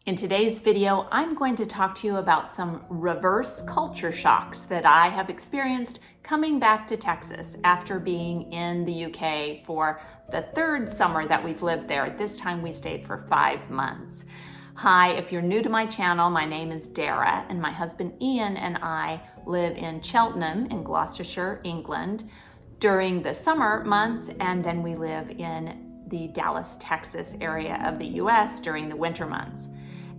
In today's video, I'm going to talk to you about some reverse culture shocks that I have experienced coming back to Texas after being in the UK for the third summer that we've lived there. This time we stayed for 5 months. Hi, if you're new to my channel, my name is Dara, and my husband Ian and I live in Cheltenham in Gloucestershire, England, during the summer months, and then we live in the Dallas, Texas area of the US during the winter months.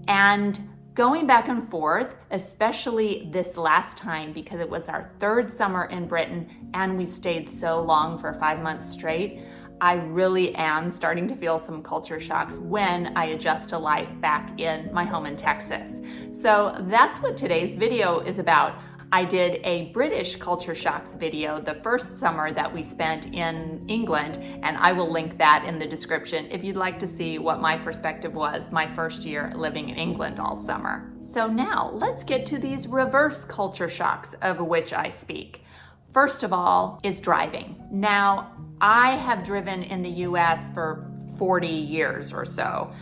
And going back and forth, especially this last time because it was our third summer in Britain and we stayed so long for 5 months straight, I really am starting to feel some culture shocks when I adjust to life back in my home in Texas. So that's what today's video is about. I did a British culture shocks video the first summer that we spent in England, and I will link that in the description if you'd like to see what my perspective was my first year living in England all summer. So now let's get to these reverse culture shocks of which I speak. First of all is driving. Now, I have driven in the US for 40 years or so.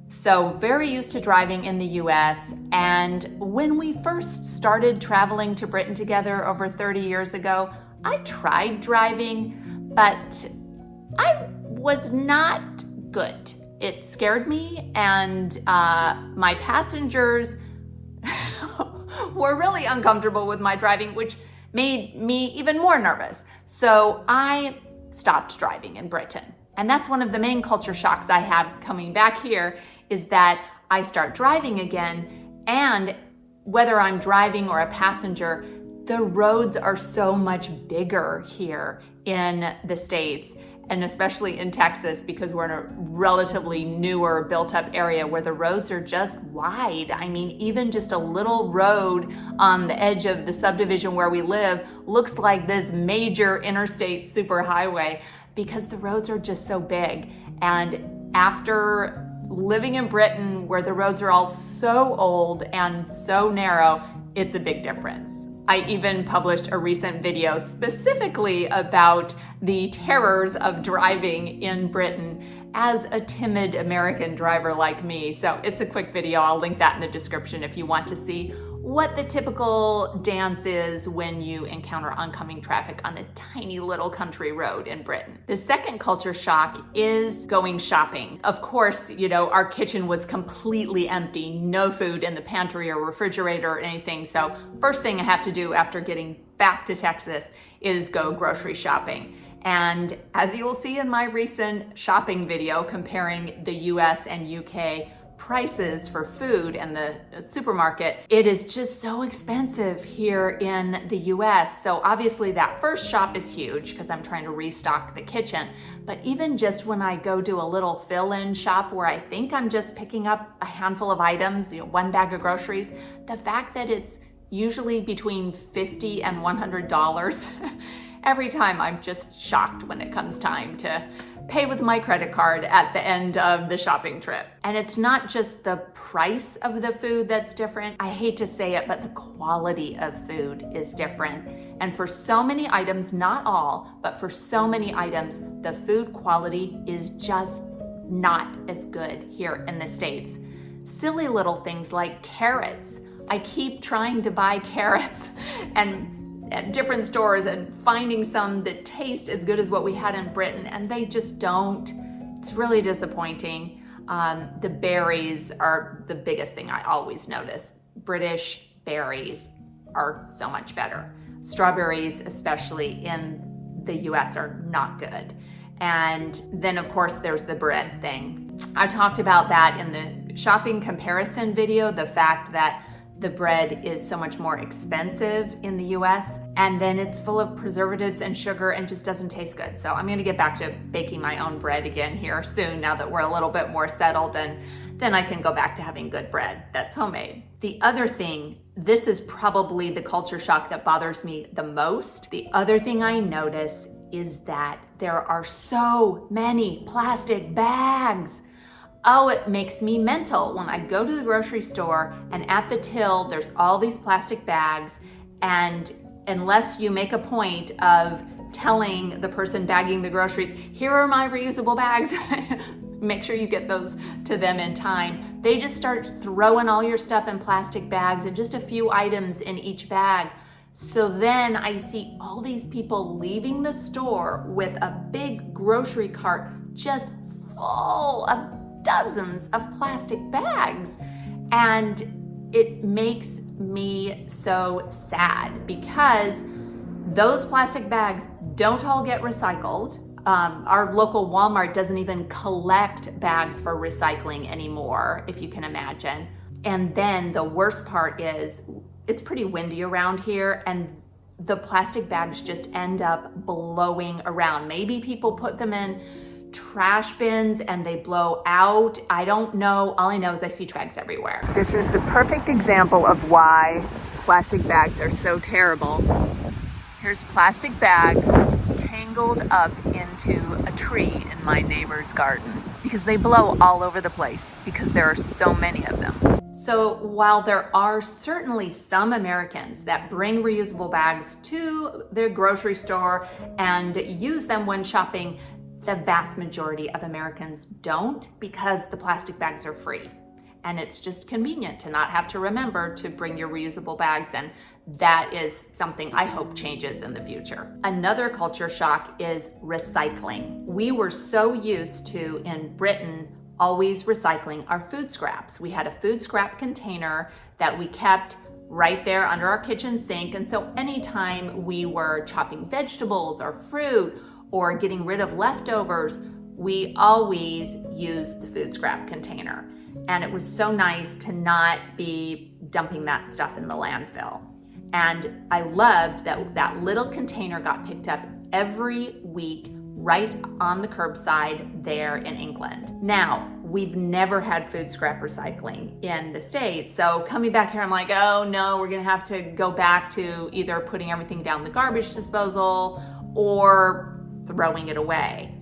So very used to driving in the US, and when we first started traveling to Britain together over 30 years ago, I tried driving, but I was not good. It scared me, and my passengers were really uncomfortable with my driving, which made me even more nervous. So I stopped driving in Britain. And that's one of the main culture shocks I have coming back here, is that I start driving again, and whether I'm driving or a passenger, the roads are so much bigger here in the States, and especially in Texas, because we're in a relatively newer built up area where the roads are just wide. I mean, even just a little road on the edge of the subdivision where we live looks like this major interstate superhighway because the roads are just so big. And after living in Britain, where the roads are all so old and so narrow, it's a big difference. I even published a recent video specifically about the terrors of driving in Britain as a timid American driver like me. So it's a quick video. I'll link that in the description if you want to see what the typical dance is when you encounter oncoming traffic on a tiny little country road in Britain. The second culture shock is going shopping. Of course, you know, our kitchen was completely empty, no food in the pantry or refrigerator or anything. So first thing I have to do after getting back to Texas is go grocery shopping. And as you will see in my recent shopping video comparing the US and UK prices for food in the supermarket, it is just so expensive here in the US. So obviously that first shop is huge because I'm trying to restock the kitchen. But even just when I go do a little fill-in shop where I think I'm just picking up a handful of items, you know, one bag of groceries, the fact that it's usually between $50 and $100, every time I'm just shocked when it comes time to pay with my credit card at the end of the shopping trip. And it's not just the price of the food that's different. I hate to say it, but the quality of food is different. And for so many items, not all, but for so many items, the food quality is just not as good here in the States. Silly little things like carrots. I keep trying to buy carrots and at different stores and finding some that taste as good as what we had in Britain, and they just don't. It's really disappointing. The berries are the biggest thing I always notice. British berries are so much better. Strawberries, especially in the US, are not good. And then of course there's the bread thing. I talked about that in the shopping comparison video, the fact that the bread is so much more expensive in the US, and then it's full of preservatives and sugar and just doesn't taste good. So I'm gonna get back to baking my own bread again here soon now that we're a little bit more settled, and then I can go back to having good bread that's homemade. The other thing, this is probably the culture shock that bothers me the most. The other thing I notice is that there are so many plastic bags. Oh, it makes me mental when I go to the grocery store and at the till, there's all these plastic bags, and unless you make a point of telling the person bagging the groceries, here are my reusable bags, make sure you get those to them in time. They just start throwing all your stuff in plastic bags and just a few items in each bag. So then I see all these people leaving the store with a big grocery cart just full of dozens of plastic bags. And it makes me so sad because those plastic bags don't all get recycled. Our local Walmart doesn't even collect bags for recycling anymore, if you can imagine. And then the worst part is it's pretty windy around here and the plastic bags just end up blowing around. Maybe people put them in trash bins and they blow out. I don't know. All I know is I see bags everywhere. This is the perfect example of why plastic bags are so terrible. Here's plastic bags tangled up into a tree in my neighbor's garden because they blow all over the place because there are so many of them. So while there are certainly some Americans that bring reusable bags to their grocery store and use them when shopping, the vast majority of Americans don't because the plastic bags are free. And it's just convenient to not have to remember to bring your reusable bags, and that is something I hope changes in the future. Another culture shock is recycling. We were so used to, in Britain, always recycling our food scraps. We had a food scrap container that we kept right there under our kitchen sink, and so anytime we were chopping vegetables or fruit or getting rid of leftovers, we always used the food scrap container. And it was so nice to not be dumping that stuff in the landfill. And I loved that that little container got picked up every week right on the curbside there in England. Now, we've never had food scrap recycling in the States. So coming back here, I'm like, oh no, we're gonna have to go back to either putting everything down the garbage disposal or throwing it away.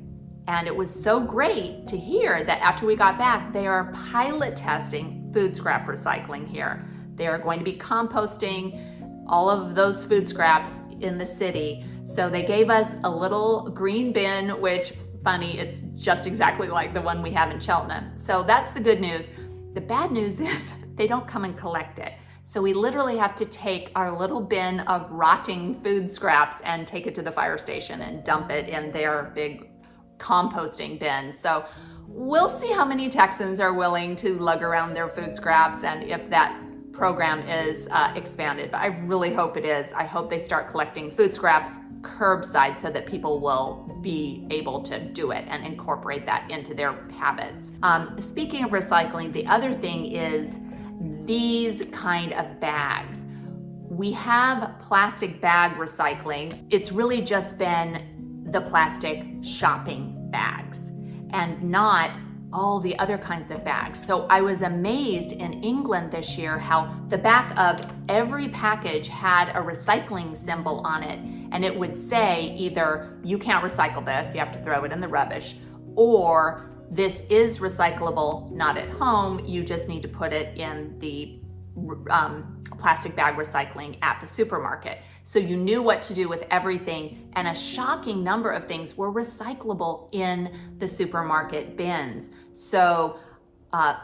And it was so great to hear that after we got back, they are pilot testing food scrap recycling here. They are going to be composting all of those food scraps in the city. So they gave us a little green bin, which, funny, it's just exactly like the one we have in Cheltenham. So that's the good news. The bad news is they don't come and collect it. So we literally have to take our little bin of rotting food scraps and take it to the fire station and dump it in their big composting bin. So we'll see how many Texans are willing to lug around their food scraps and if that program is expanded, but I really hope it is. I hope they start collecting food scraps curbside so that people will be able to do it and incorporate that into their habits. Speaking of recycling, the other thing is these kind of bags. We have plastic bag recycling. It's really just been the plastic shopping bags and not all the other kinds of bags. So I was amazed in England this year how the back of every package had a recycling symbol on it, and it would say either you can't recycle this, you have to throw it in the rubbish, or this is recyclable, not at home, you just need to put it in the plastic bag recycling at the supermarket. So you knew what to do with everything, and a shocking number of things were recyclable in the supermarket bins. So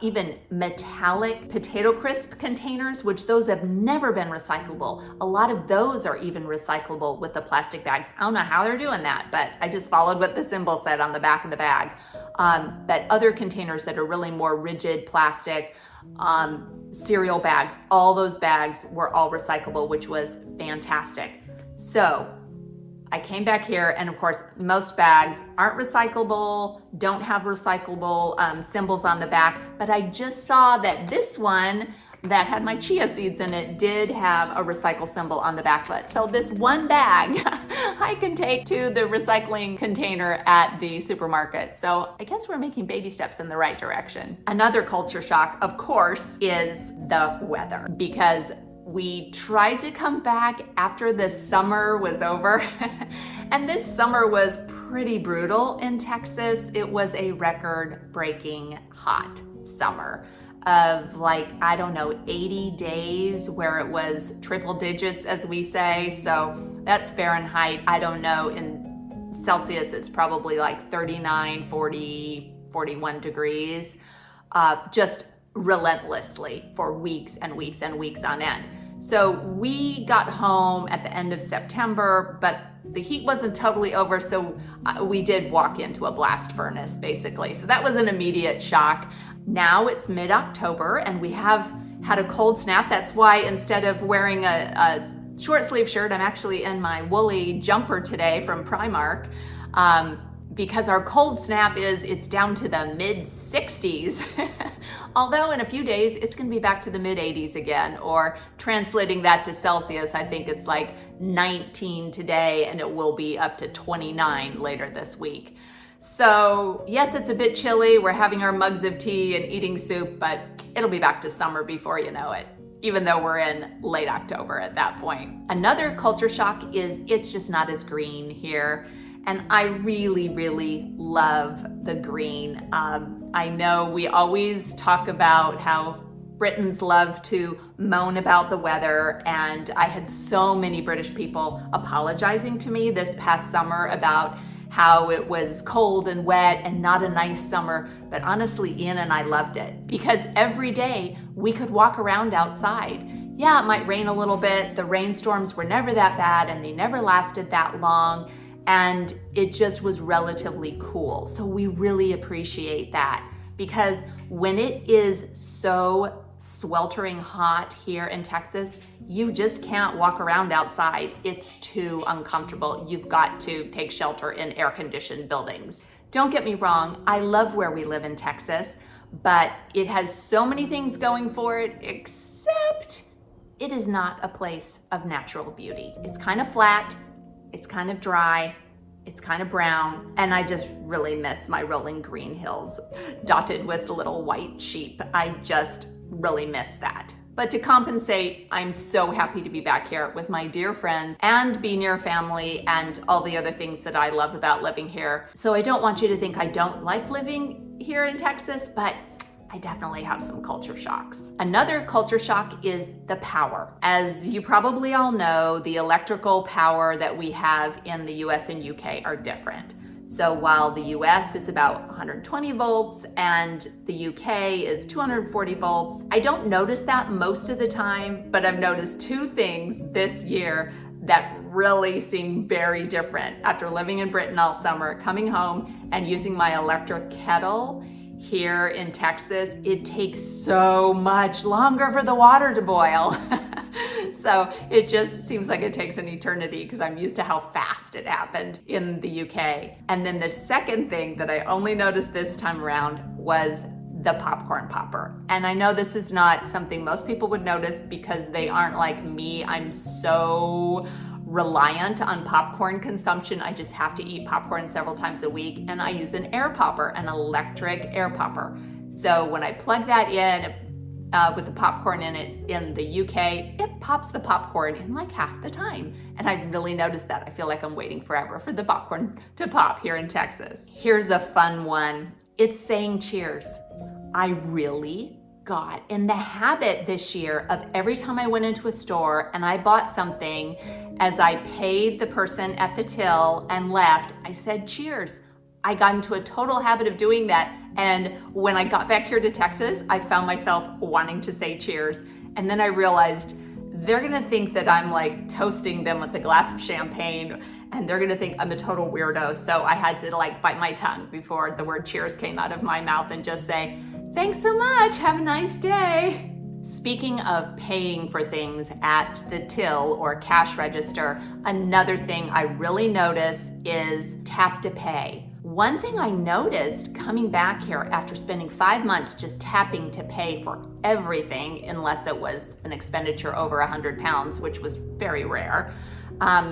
even metallic potato crisp containers, which those have never been recyclable. A lot of those are even recyclable with the plastic bags. I don't know how they're doing that, but I just followed what the symbol said on the back of the bag. But other containers that are really more rigid plastic, cereal bags, all those bags were all recyclable, which was fantastic. So I came back here, and of course, most bags aren't recyclable, don't have recyclable symbols on the back, but I just saw that this one that had my chia seeds in it did have a recycle symbol on the back of it. So this one bag I can take to the recycling container at the supermarket. So I guess we're making baby steps in the right direction. Another culture shock, of course, is the weather, because we tried to come back after the summer was over, and this summer was pretty brutal in Texas. It was a record-breaking hot summer of 80 days where it was triple digits, as we say. So that's Fahrenheit. I don't know, in Celsius, it's probably like 39, 40, 41 degrees. Just relentlessly for weeks and weeks and weeks on end. So we got home at the end of September, but the heat wasn't totally over, so we did walk into a blast furnace basically. So that was an immediate shock. Now it's mid-October and we have had a cold snap. That's why instead of wearing a short sleeve shirt, I'm actually in my woolly jumper today from Primark, because our cold snap it's down to the mid 60s. Although in a few days, it's gonna be back to the mid 80s again, or translating that to Celsius, I think it's like 19 today and it will be up to 29 later this week. So yes, it's a bit chilly. We're having our mugs of tea and eating soup, but it'll be back to summer before you know it, even though we're in late October at that point. Another culture shock is it's just not as green here. And I really, really love the green. I know we always talk about how Britons love to moan about the weather, and I had so many British people apologizing to me this past summer about how it was cold and wet and not a nice summer. But honestly, Ian and I loved it because every day we could walk around outside. Yeah, it might rain a little bit. The rainstorms were never that bad and they never lasted that long. And it just was relatively cool. So we really appreciate that, because when it is so sweltering hot here in Texas, you just can't walk around outside. It's too uncomfortable. You've got to take shelter in air-conditioned buildings. Don't get me wrong, I love where we live in Texas, but it has so many things going for it, except it is not a place of natural beauty. It's kind of flat, it's kind of dry, it's kind of brown, and I just really miss my rolling green hills dotted with little white sheep. I just really miss that. But to compensate, I'm so happy to be back here with my dear friends and be near family and all the other things that I love about living here. So I don't want you to think I don't like living here in Texas, but I definitely have some culture shocks. Another culture shock is the power. As you probably all know, the electrical power that we have in the US and UK are different. So while the US is about 120 volts and the UK is 240 volts, I don't notice that most of the time, but I've noticed two things this year that really seem very different. After living in Britain all summer, coming home and using my electric kettle, here in Texas, it takes so much longer for the water to boil. So it just seems like it takes an eternity because I'm used to how fast it happened in the UK. And then the second thing that I only noticed this time around was the popcorn popper. And I know this is not something most people would notice because they aren't like me. I'm so reliant on popcorn consumption. I just have to eat popcorn several times a week, and I use an air popper, an electric air popper. So when I plug that in with the popcorn in it in the UK, it pops the popcorn in like half the time. And I really noticed that. I feel like I'm waiting forever for the popcorn to pop here in Texas. Here's a fun one. It's saying cheers. I really got in the habit this year of every time I went into a store and I bought something, as I paid the person at the till and left, I said cheers. I got into a total habit of doing that. And when I got back here to Texas, I found myself wanting to say cheers. And then I realized they're gonna think that I'm like toasting them with a glass of champagne, and they're gonna think I'm a total weirdo. So I had to like bite my tongue before the word cheers came out of my mouth and just say, thanks so much, have a nice day. Speaking of paying for things at the till or cash register, another thing I really notice is tap to pay. One thing I noticed coming back here after spending 5 months just tapping to pay for everything, unless it was an expenditure over 100 pounds, which was very rare,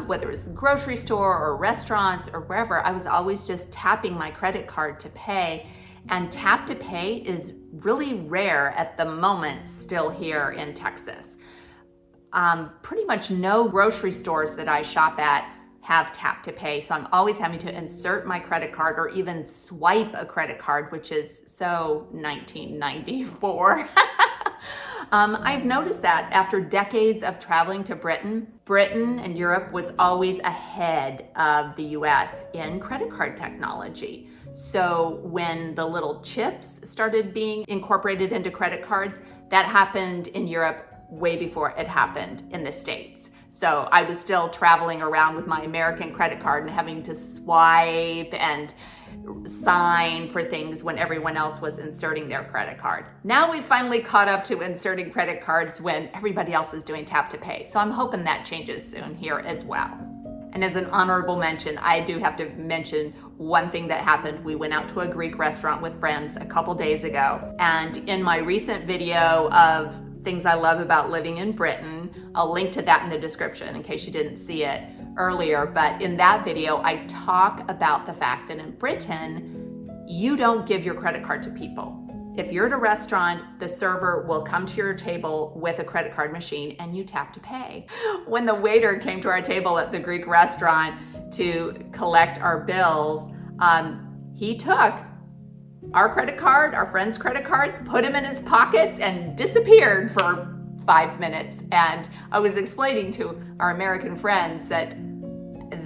whether it was the grocery store or restaurants or wherever, I was always just tapping my credit card to pay. And tap to pay is really rare at the moment still here in Texas. Pretty much no grocery stores that I shop at have tap to pay. So I'm always having to insert my credit card or even swipe a credit card, which is so 1994. I've noticed that after decades of traveling to Britain and Europe was always ahead of the US in credit card technology. So when the little chips started being incorporated into credit cards, that happened in Europe way before it happened in the States. So I was still traveling around with my American credit card and having to swipe and sign for things when everyone else was inserting their credit card. Now we've finally caught up to inserting credit cards when everybody else is doing tap to pay. So I'm hoping that changes soon here as well. And as an honorable mention, I do have to mention one thing that happened. We went out to a Greek restaurant with friends a couple days ago. And in my recent video of things I love about living in Britain, I'll link to that in the description in case you didn't see it earlier. But in that video, I talk about the fact that in Britain, you don't give your credit card to people. If you're at a restaurant, the server will come to your table with a credit card machine and you tap to pay. When the waiter came to our table at the Greek restaurant to collect our bills, he took our credit card, our friends' credit cards, put them in his pockets and disappeared for 5 minutes. And I was explaining to our American friends that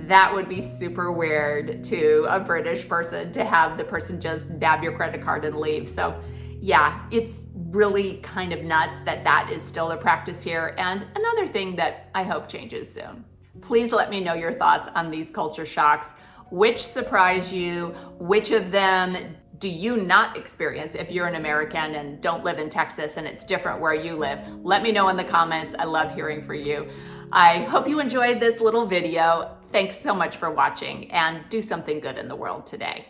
that would be super weird to a British person to have the person just nab your credit card and leave. So yeah, it's really kind of nuts that that is still a practice here, and another thing that I hope changes soon. Please let me know your thoughts on these culture shocks. Which surprise you? Which of them do you not experience if you're an American and don't live in Texas and it's different where you live? Let me know in the comments. I love hearing from you. I hope you enjoyed this little video. Thanks so much for watching, and do something good in the world today.